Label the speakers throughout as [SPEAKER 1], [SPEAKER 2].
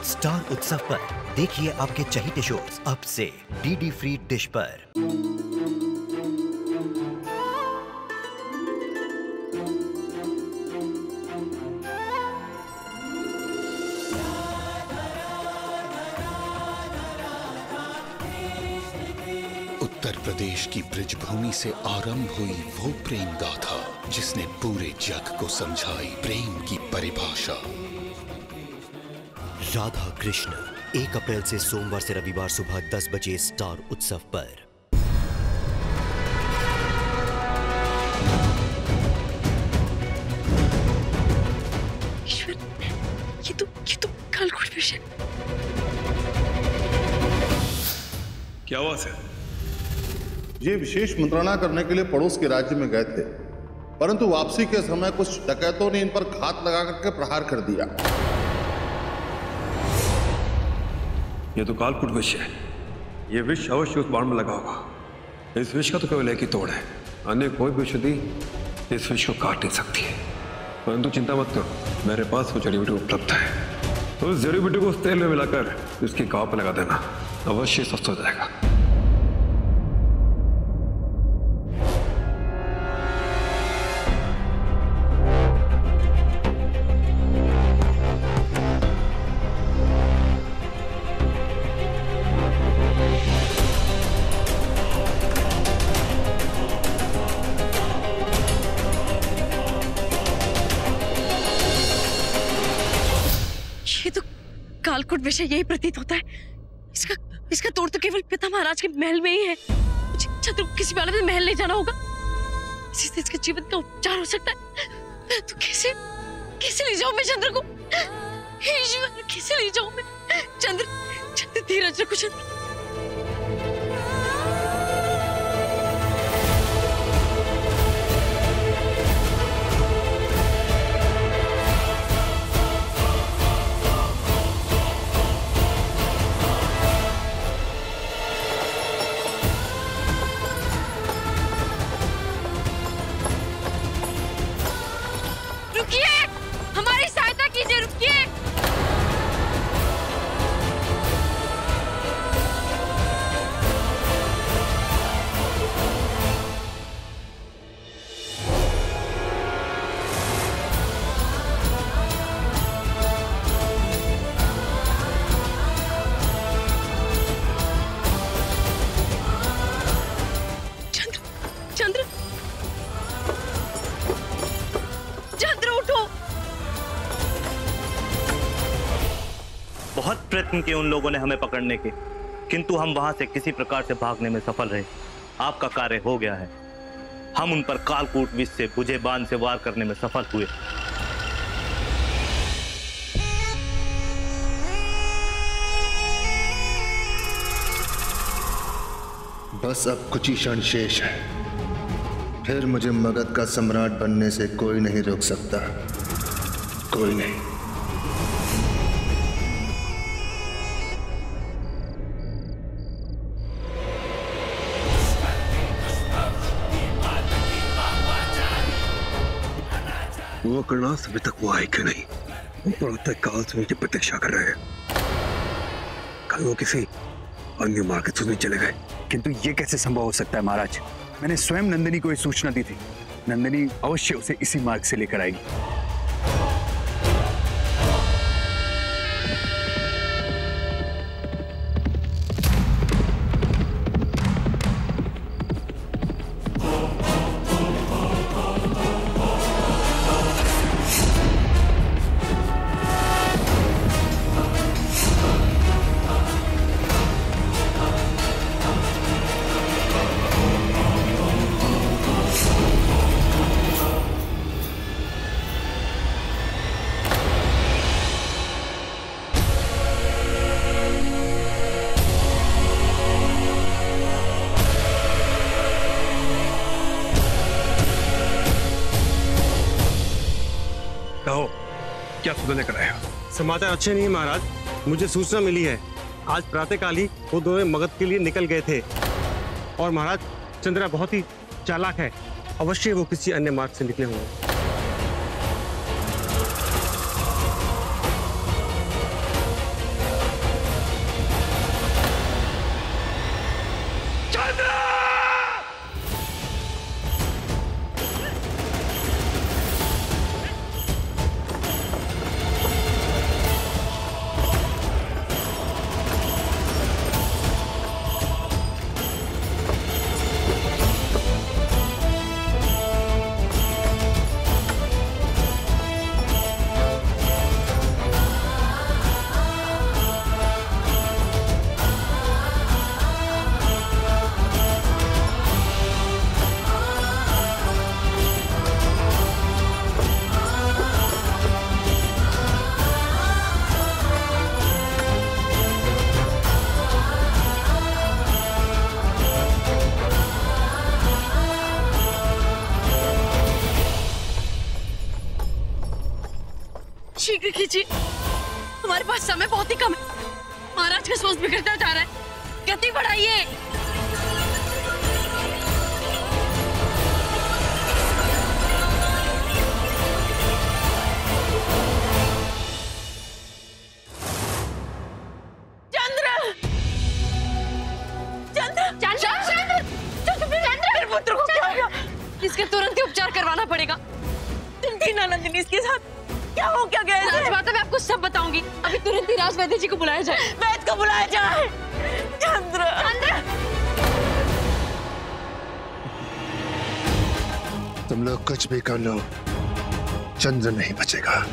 [SPEAKER 1] Star उत्सव पर देखिए आपके चहेते शोज अब से डीडी फ्री डिश पर।
[SPEAKER 2] उत्तर प्रदेश की ब्रिजभूमि से आरंभ हुई वो प्रेम गाथा जिसने पूरे जग को समझाई प्रेम की परिभाषा।
[SPEAKER 1] राधा कृष्ण 1 अप्रैल से सोमवार से रविवार सुबह 10 बजे स्टार उत्सव पर।
[SPEAKER 3] ईश्वर, ये तो कालकोट विषय।
[SPEAKER 4] क्या आवाज है?
[SPEAKER 5] ये विशेष मंत्रणा करने के लिए पड़ोस के राज्य में गए थे, परंतु वापसी के समय कुछ डकैतों ने इन पर घात लगा करके प्रहार कर दिया।
[SPEAKER 4] ये तो कालकूट विष है। ये विष अवश्य उस बाण में लगा होगा। इस विष का तो केवल एक ही तोड़ है, अन्य कोई भी औषधि इस विष को काट नहीं सकती है। परंतु चिंता मत करो, मेरे पास वो जड़ी बूटी उपलब्ध है। तो उस जड़ी बूटी को उस तेल में मिलाकर इसके घाव पर लगा देना, अवश्य स्वस्थ हो जाएगा।
[SPEAKER 3] कालकोट विषय यही प्रतीत होता है। इसका तोड़ तो केवल पिता महाराज के महल में ही है। चंद्र को किसी वाले महल ले जाना होगा, इसी से इसके जीवन का उपचार हो सकता है। तो कैसे ले जाऊं मैं चंद्र को? ईश्वर, कैसे ले जाऊं मैं? चंद्र धीरज रखो चंद्र।
[SPEAKER 6] बहुत प्रयत्न किए उन लोगों ने हमें पकड़ने के, किंतु हम वहां से किसी प्रकार से भागने में सफल रहे। आपका कार्य हो गया है। हम उन पर कालकूट विष से बुझे बाण से वार करने में सफल हुए।
[SPEAKER 7] बस अब कुछ ही क्षण शेष है, फिर मुझे मगध का सम्राट बनने से कोई नहीं रोक सकता, कोई नहीं।
[SPEAKER 4] वो कर्णास अभी तक वो आए क्यों नहीं? वो प्रातः काल से मुझे प्रतीक्षा कर रहे हैं। कल वो किसी अन्य मार्ग से चले गए।
[SPEAKER 8] किंतु ये कैसे संभव हो सकता है महाराज? मैंने स्वयं नंदिनी को ये सूचना दी थी। नंदिनी अवश्य उसे इसी मार्ग से लेकर आएगी।
[SPEAKER 4] क्या सुधा लेकर आए हो?
[SPEAKER 9] समाचार अच्छे नहीं महाराज। मुझे सूचना मिली है आज प्रातःकाल ही वो दोनों मगध के लिए निकल गए थे और महाराज चंद्रा बहुत ही चालाक है, अवश्य वो किसी अन्य मार्ग से निकले होंगे।
[SPEAKER 3] तुरंत ही उपचार करवाना पड़ेगा।
[SPEAKER 10] तुम थी ना नंदिनी इसके साथ, क्या हो क्या गया?
[SPEAKER 3] राजमाता मैं आपको सब बताऊंगी। अभी तुरंत ही राज वैद्य जी को बुलाया जाए।
[SPEAKER 10] वैद्य को बुलाया जाए। चंद्र,
[SPEAKER 7] तुम लोग कुछ भी कर लो, चंद्र नहीं बचेगा।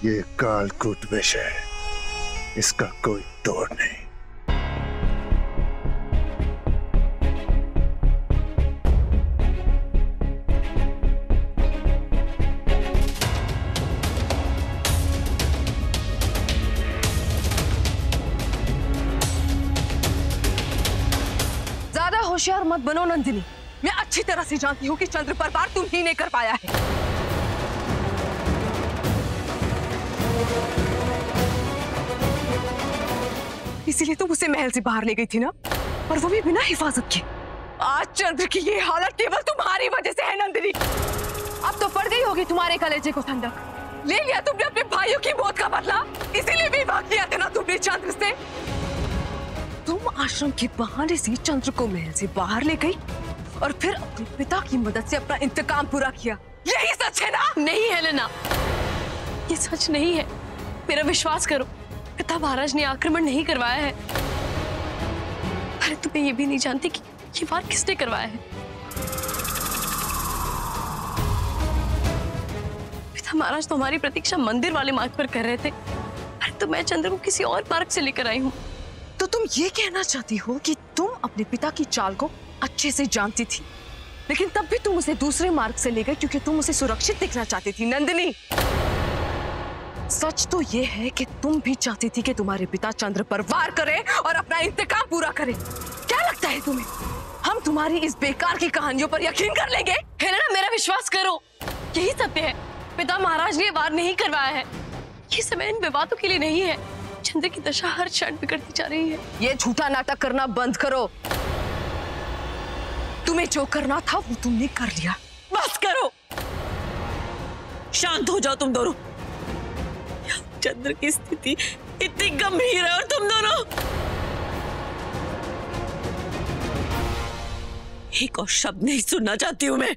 [SPEAKER 7] ये कालकूट विष है, इसका कोई तोड़ नहीं।
[SPEAKER 10] ज्यादा होशियार मत बनो नंदिनी। मैं अच्छी तरह से जानती हूँ कि चंद्र पर वार तुम ही ने कर पाया है। इसीलिए तुम उसे महल से बाहर ले गई थी ना, और वो भी बिना हिफाजत के। आज चंद्र की ये हालत केवल तुम्हारी वजह से है नंदिनी। अब तो पड़ गई होगी तुम्हारे कलेजे को ठंडक। ले लिया तुमने अपने भाइयों की मौत का बदला, इसीलिए विवाह किया था ना तुमने चंद्र से। तुम आश्रम के बहाने से चंद्र को महल से बाहर ले गई और फिर अपने पिता की मदद से अपना इंतकाम पूरा किया। यही सच है ना?
[SPEAKER 3] नहीं हेलेना, ये सच नहीं है। मेरा विश्वास करो, पिता महाराज ने आक्रमण नहीं करवाया है। अरे तुम्हें ये भी नहीं जानती कि ये वार किसने करवाया है। पिता महाराज तो हमारी प्रतीक्षा मंदिर वाले मार्ग पर कर रहे थे। अरे तो मैं चंद्र को किसी और मार्ग से लेकर आई हूँ।
[SPEAKER 10] तो तुम ये कहना चाहती हो कि तुम अपने पिता की चाल को अच्छे से जानती थी, लेकिन तब भी तुम उसे दूसरे मार्ग से ले गई क्योंकि तुम उसे सुरक्षित दिखना चाहती थी। नंदिनी, सच तो ये है कि तुम भी चाहती थी कि तुम्हारे पिता चंद्र पर वार करे और अपना इंतकाम पूरा करे। क्या लगता है तुम्हें हम तुम्हारी इस बेकार की कहानियों पर यकीन कर लेंगे?
[SPEAKER 3] हेलेना, मेरा विश्वास करो, यही सत्य है। पिता महाराज ने वार नहीं करवाया है। ये समय इन विवादों के लिए नहीं है। चंद्र की दशा हर क्षण बिगड़ती जा रही है।
[SPEAKER 10] ये झूठा नाटक करना बंद करो। तुम्हें जो करना था वो तुमने कर लिया।
[SPEAKER 11] बस करो, शांत हो जाओ तुम दोनों। चंद्र की स्थिति इतनी गंभीर है और तुम दोनों। एक और शब्द नहीं सुनना चाहती हूं मैं।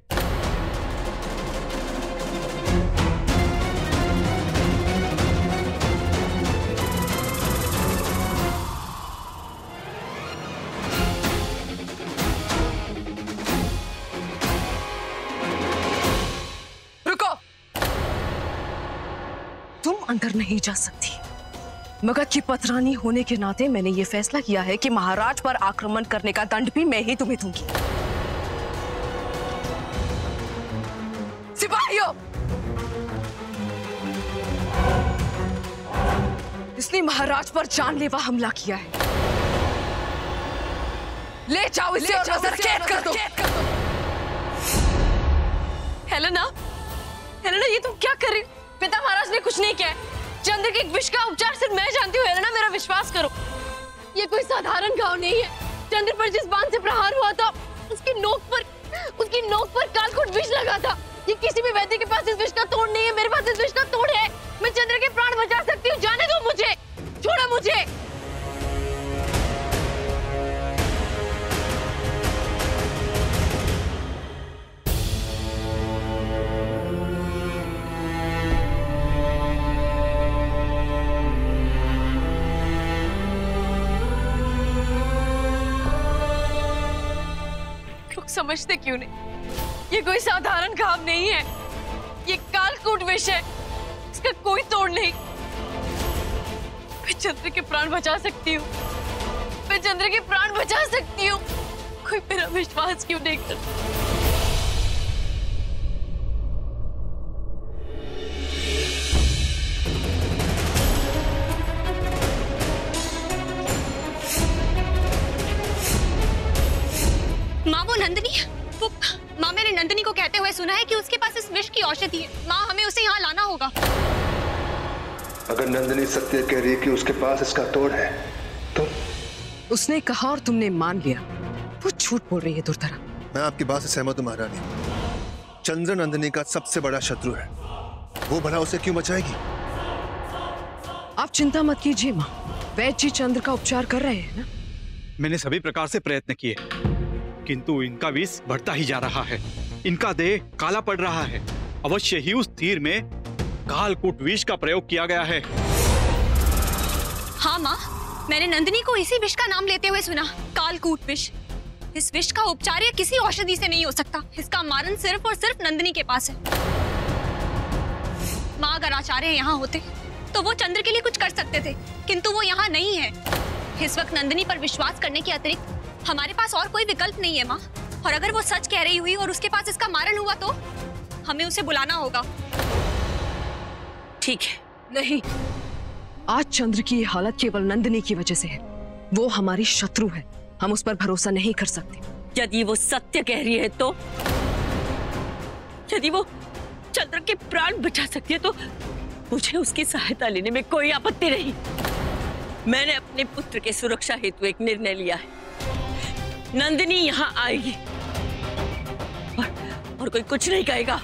[SPEAKER 10] अंदर नहीं जा सकती। मगध की पतरानी होने के नाते मैंने ये फैसला किया है कि महाराज पर आक्रमण करने का दंड भी मैं ही तुम्हें दूंगी। सिपाहियों, इसने महाराज पर जानलेवा हमला किया है। ले जाओ इसे और नजरकैद कर दो।
[SPEAKER 3] हेलेना, हेलेना, ये तुम क्या कर रही हो? पिता महाराज ने कुछ नहीं किया है। चंद्र के विष का उपचार सिर्फ मैं जानती हूँ। हेलेना, मेरा विश्वास करो, ये कोई साधारण घाव नहीं है। चंद्र पर जिस बाण से प्रहार हुआ था, उसकी नोक पर कालकूट विष लगा था। ये किसी भी वैद्य के पास इस विष का तोड़ नहीं है। मेरे पास इस विष का तोड़ है। मैं चंद्र के प्राण बचा सकती हूँ। जाने दो मुझे, छोड़ो मुझे। समझते क्यों नहीं? ये कोई साधारण घाव नहीं है। ये कालकूट विष है, इसका कोई तोड़ नहीं। मैं चंद्र के प्राण बचा सकती हूँ। मैं चंद्र के प्राण बचा सकती हूँ। कोई मेरा विश्वास क्यों नहीं करता?
[SPEAKER 12] माँ, मैंने नंदिनी को कहते हुए सुना है कि उसके पास इस विष की औषधि है। माँ, हमें उसे यहाँ लाना होगा।
[SPEAKER 7] अगर नंदिनी सत्य कह रही है कि उसके पास इसका तोड़ है तो
[SPEAKER 10] उसने कहा और तुमने मान लिया। वो झूठ बोल रही है दुर्धरा।
[SPEAKER 7] मैं आपकी बात से सहमत हूँ महारानी। चंद्र नंदिनी का सबसे बड़ा शत्रु है। वो भला उसे क्यों बचाएगी?
[SPEAKER 10] आप चिंता मत कीजिए माँ, वैद्य जी चंद्र का उपचार कर रहे हैं ना।
[SPEAKER 8] मैंने सभी प्रकार से प्रयत्न किए, किंतु इनका विष बढ़ता ही जा रहा है। इनका देह काला पड़ रहा है। अवश्य ही उस तीर में कालकूट विष का प्रयोग किया गया है।
[SPEAKER 12] हाँ माँ, मैंने नंदिनी को इसी विष का नाम लेते हुए सुना, कालकूट विष। इस विष का उपचार या किसी औषधि से नहीं हो सकता। इसका मारण सिर्फ और सिर्फ नंदिनी के पास है। माँ, अगर आचार्य यहाँ होते तो वो चंद्र के लिए कुछ कर सकते थे, किंतु वो यहाँ नहीं है। इस वक्त नंदिनी पर विश्वास करने के अतिरिक्त हमारे पास और कोई विकल्प नहीं है माँ। और अगर वो सच कह रही हुई और उसके पास इसका मारण हुआ तो हमें उसे बुलाना होगा।
[SPEAKER 11] ठीक है।
[SPEAKER 10] नहीं, आज चंद्र की ये हालत केवल नंदिनी की वजह से है। वो हमारी शत्रु है, हम उस पर भरोसा नहीं कर सकते।
[SPEAKER 11] यदि वो सत्य कह रही है तो, यदि वो चंद्र के प्राण बचा सकती है तो मुझे उसकी सहायता लेने में कोई आपत्ति नहीं। मैंने अपने पुत्र के सुरक्षा हेतु एक निर्णय लिया है। नंदिनी यहाँ आएगी और कोई कुछ नहीं कहेगा।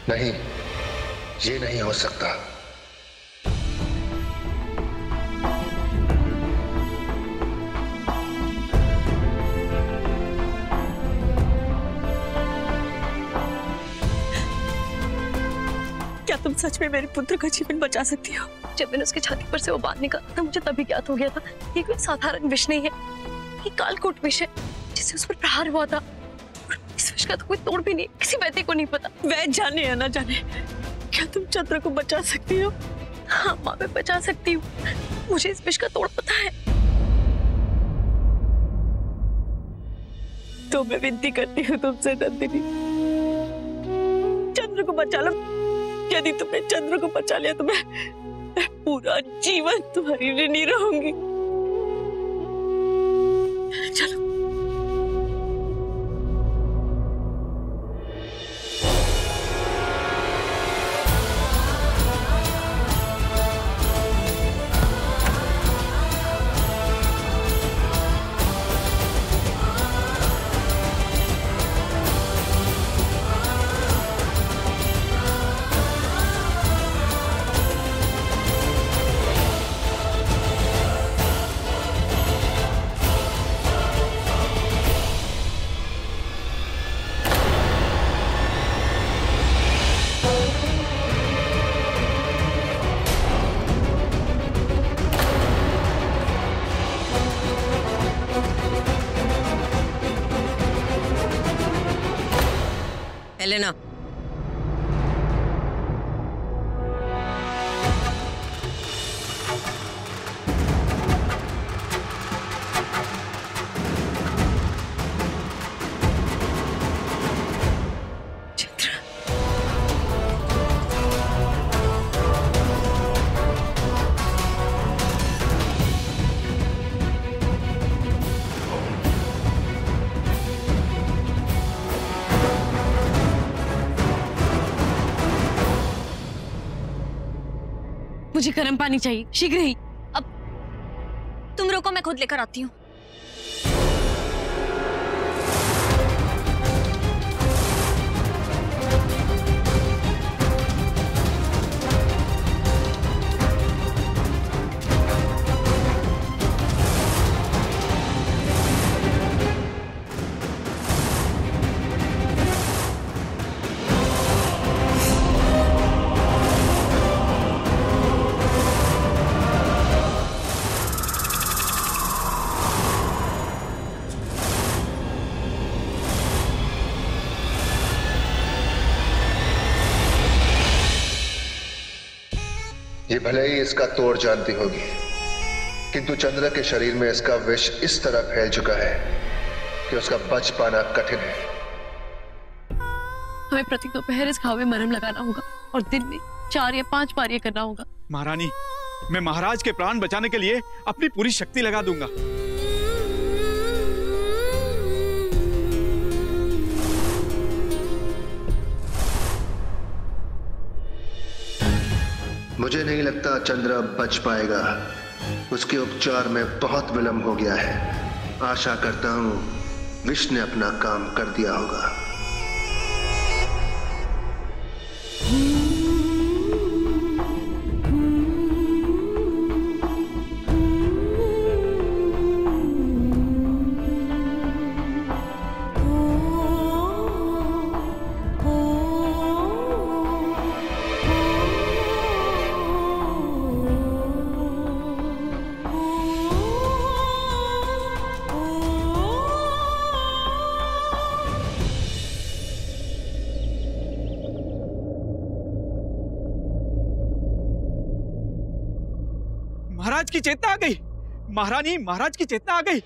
[SPEAKER 7] नहीं, ये नहीं हो सकता।
[SPEAKER 11] क्या तुम सच में मेरे पुत्र का जीवन बचा सकती हो?
[SPEAKER 3] जब मैंने उसके छाती पर से वो बात निकाला था, मुझे तभी ज्ञात हो गया था ये कोई साधारण विष नहीं है, ये कालकूट विष है जिससे उस पर प्रहार हुआ था। इस विष का तो कोई तोड़ भी नहीं, किसी वैद्य को नहीं पता।
[SPEAKER 11] वह जाने या ना जाने, क्या तुम चंद्र को बचा सकती हो?
[SPEAKER 3] हाँ माँ, मैं बचा सकती हूँ। मुझे इस विष का तोड़ पता है।
[SPEAKER 11] तो मैं विनती करती हूँ तुमसे नंदिनी, चंद्र को बचा लो। यदि तुमने चंद्र को बचा लिया तो मैं पूरा जीवन तुम्हारी ऋणी रहूंगी। चलो। हेलेना,
[SPEAKER 3] मुझे गर्म पानी चाहिए, शीघ्र ही।
[SPEAKER 12] अब तुम रुको, मैं खुद लेकर आती हूँ।
[SPEAKER 7] ये भले ही इसका तोड़ जानती होगी, किंतु चंद्र के शरीर में इसका विष इस तरह फैल चुका है कि उसका बच पाना कठिन है।
[SPEAKER 3] हमें प्रति दोपहर इस घाव में मरहम लगाना होगा और दिन में 4 या 5 बार ये करना होगा।
[SPEAKER 8] महारानी, मैं महाराज के प्राण बचाने के लिए अपनी पूरी शक्ति लगा दूंगा।
[SPEAKER 7] मुझे नहीं लगता चंद्र बच पाएगा। उसके उपचार में बहुत विलंब हो गया है। आशा करता हूं विष ने अपना काम कर दिया होगा।
[SPEAKER 8] की चेतना आ गई। महारानी, महाराज की चेतना आ गई।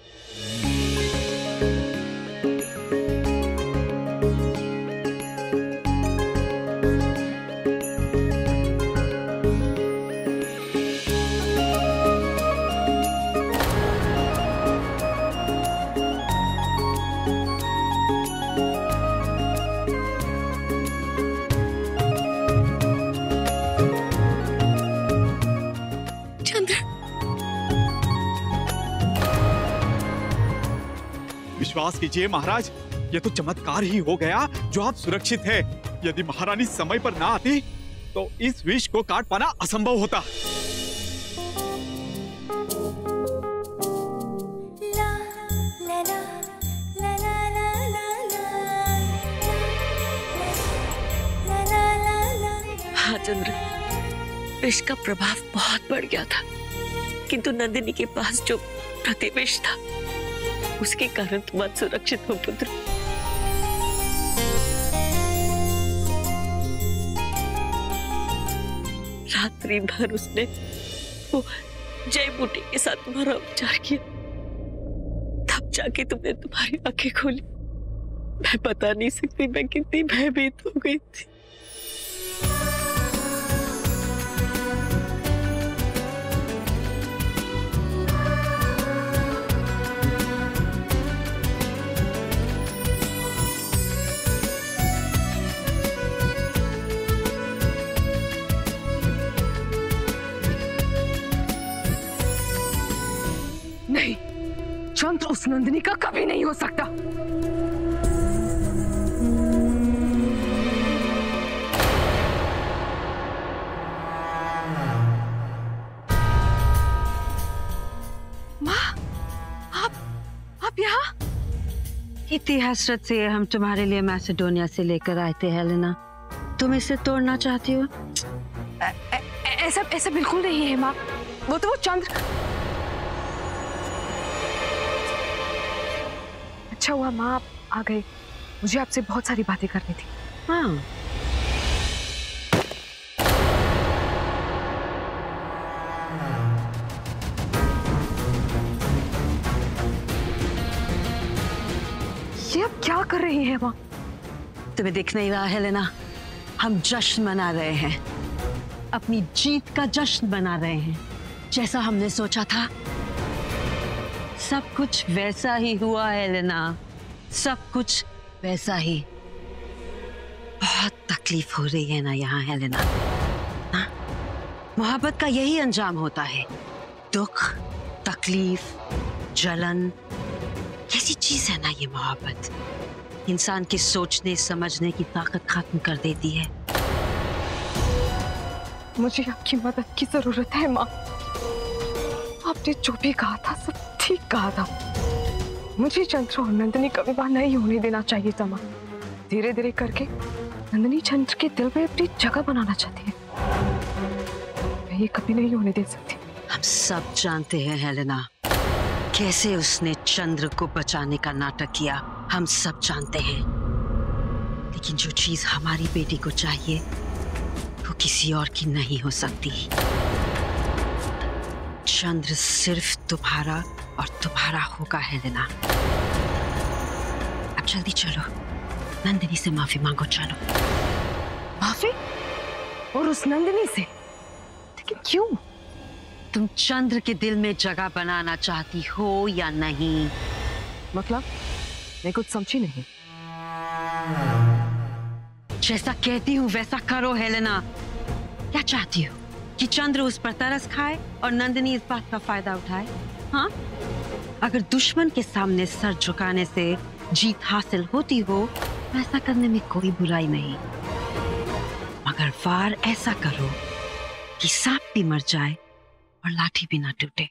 [SPEAKER 8] विश्वास कीजिए महाराज, ये तो चमत्कार ही हो गया जो आप सुरक्षित हैं। यदि महारानी समय पर ना आती तो इस विष को काट पाना असंभव होता।
[SPEAKER 11] हाँ चंद्र, विष का प्रभाव बहुत बढ़ गया था, किंतु नंदिनी के पास जो प्रतिविष था उसके कारण तुम आज सुरक्षित हो पुत्र। रात्रि भर उसने वो जय बूटी के साथ तुम्हारा उपचार किया, तब जाके तुमने तुम्हारी आंखें खोली। मैं बता नहीं सकती मैं कितनी भयभीत हो गई थी।
[SPEAKER 10] नहीं, चंद्र उस नंदिनी का कभी नहीं हो सकता।
[SPEAKER 13] माँ, आप यहाँ? इतनी हसरत से हम तुम्हारे लिए मैसेडोनिया से लेकर आए थे हेलेना, तुम इसे तोड़ना चाहती हो?
[SPEAKER 10] ऐसा बिल्कुल नहीं है माँ, वो तो वो चंद्र। अच्छा हुआ माँ आप आ गए, मुझे आपसे बहुत सारी बातें करनी थी।
[SPEAKER 13] हाँ,
[SPEAKER 10] ये आप क्या कर रही हैं माँ?
[SPEAKER 13] तुम्हें दिख नहीं रहा है लेना, हम जश्न मना रहे हैं, अपनी जीत का जश्न मना रहे हैं। जैसा हमने सोचा था सब कुछ वैसा ही हुआ है लेना, सब कुछ वैसा ही। बहुत तकलीफ हो रही है ना यहाँ है लेना। मोहब्बत का यही अंजाम होता है, दुख, तकलीफ, जलन। कैसी चीज है ना ये मोहब्बत, इंसान की सोचने समझने की ताकत खत्म कर देती है।
[SPEAKER 10] मुझे आपकी मदद की जरूरत है माँ। आपने जो भी कहा था सब ठीक कहा था। मुझे चंद्र और नंदिनी का विवाह नहीं होने देना चाहिए था माँ। धीरे धीरे करके नंदिनी चंद्र के दिल में अपनी जगह बनाना चाहती है, मैं ये कभी नहीं होने दे सकती।
[SPEAKER 13] हम सब जानते हैं हेलेना, कैसे उसने चंद्र को बचाने का नाटक किया, हम सब जानते हैं। लेकिन जो चीज हमारी बेटी को चाहिए वो किसी और की नहीं हो सकती। चंद्र सिर्फ तुम्हारा और तुम्हारा होगा हेलेना। अब जल्दी चलो, नंदिनी से माफी मांगो। चलो।
[SPEAKER 10] माफी? और उस नंदिनी से? लेकिन क्यों?
[SPEAKER 13] तुम चंद्र के दिल में जगह बनाना चाहती हो या नहीं?
[SPEAKER 10] मतलब मैं कुछ समझी नहीं।
[SPEAKER 13] जैसा कहती हूँ वैसा करो हेलेना। क्या चाहती हो कि चंद्र उस पर तरस खाए और नंदिनी इस बात का फायदा उठाए? हाँ, अगर दुश्मन के सामने सर झुकाने से जीत हासिल होती हो तो ऐसा करने में कोई बुराई नहीं, मगर वार ऐसा करो कि सांप भी मर जाए और लाठी भी ना टूटे।